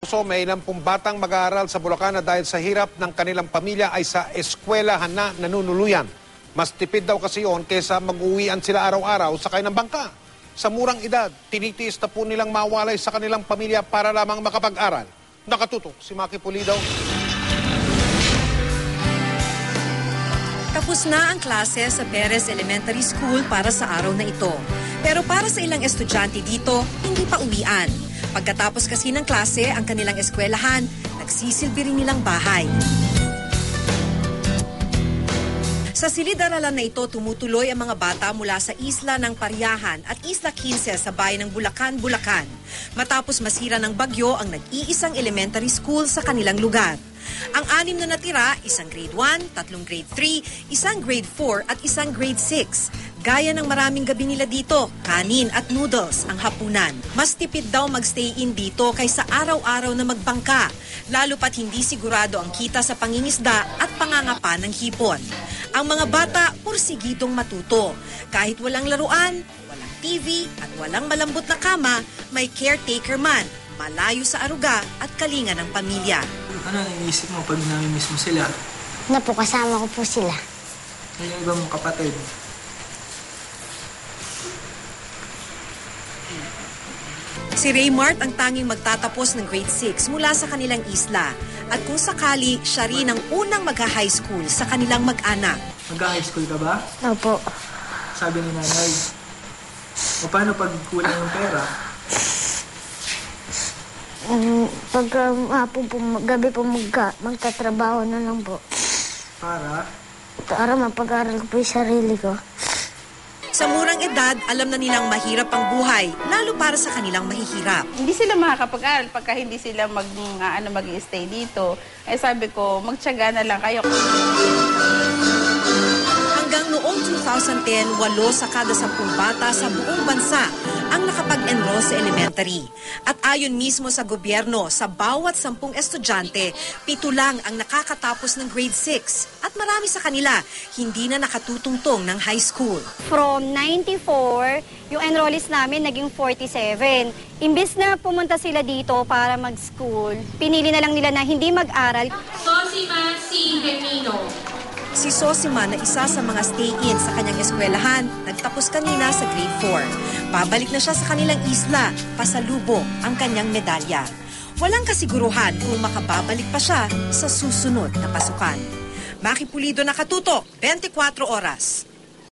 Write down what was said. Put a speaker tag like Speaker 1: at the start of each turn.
Speaker 1: So, may ilang pong batang mag-aaral sa Bulacan na dahil sa hirap ng kanilang pamilya ay sa eskwelahan na nanunuluyan. Mas tipid daw kasi yun kesa mag-uwian sila araw-araw sakay ng bangka. Sa murang edad, tinitiis na po nilang mawalay sa kanilang pamilya para lamang makapag-aral. Nakatutok si Maki Pulido.
Speaker 2: Tapos na ang klase sa Perez Elementary School para sa araw na ito. Pero para sa ilang estudyante dito, hindi pa uwian. Pagkatapos kasi ng klase, ang kanilang eskwelahan, nagsisilbi rin nilang bahay. Sa silid-aralan na ito, tumutuloy ang mga bata mula sa isla ng Pariahan at Isla 15 sa bayan ng Bulacan, Bulacan. Matapos masira ng bagyo ang nag-iisang elementary school sa kanilang lugar. Ang 6 na natira, isang grade 1, 3 grade 3, isang grade 4 at isang grade 6. Gaya ng maraming gabi nila dito, kanin at noodles ang hapunan. Mas tipid daw magstay-in dito kaysa araw-araw na magbangka, lalo pat hindi sigurado ang kita sa pangingisda at pangangapa ng hipon. Ang mga bata pursigidong matuto. Kahit walang laruan, walang TV at walang malambot na kama, may caretaker man, malayo sa aruga at kalinga ng pamilya.
Speaker 3: Ano ang iniisip mo pag nami-miss mo sila?
Speaker 4: Na po, kasama ko po sila.
Speaker 3: Ay, yung iba mong kapatid.
Speaker 2: Si Raymart ang tanging magtatapos ng grade 6 mula sa kanilang isla. At kung sakali, siya rin ang unang mag-high school sa kanilang mag-anak.
Speaker 3: Mag-high school ka ba?
Speaker 4: Opo.
Speaker 3: Sabi ni nanay. O paano pag kulang ng pera?
Speaker 4: Pag hapon po, gabi po magtatrabaho na lang po. Para mapag-aral ko po yung sarili ko.
Speaker 2: Sa murang edad, alam na nilang mahirap ang buhay, lalo para sa kanilang mahihirap.
Speaker 5: Hindi sila makakapag-aral pagka hindi sila mag-i-stay dito. Eh sabi ko, magtiyaga na lang kayo.
Speaker 2: Hanggang noong 2010, 8 sa kada 10 bata sa buong bansa ang nakapag-enroll sa elementary. At ayon mismo sa gobyerno, sa bawat 10 estudyante, 7 lang ang nakakatapos ng grade 6. At marami sa kanila, hindi na nakatutungtong ng high school.
Speaker 6: From 94, yung enrollees namin naging 47. Imbes na pumunta sila dito para mag-school, pinili na lang nila na hindi mag-aral.
Speaker 7: Sosima C. Gemino.
Speaker 2: Si Sosima na isa sa mga stay-in sa kanyang eskwelahan, nagtapos kanina sa grade 4. Babalik na siya sa kanilang isla, pasalubong ang kanyang medalya. Walang kasiguruhan kung makababalik pa siya sa susunod na pasukan. Maki Pulido, Nakatutok, 24 Oras.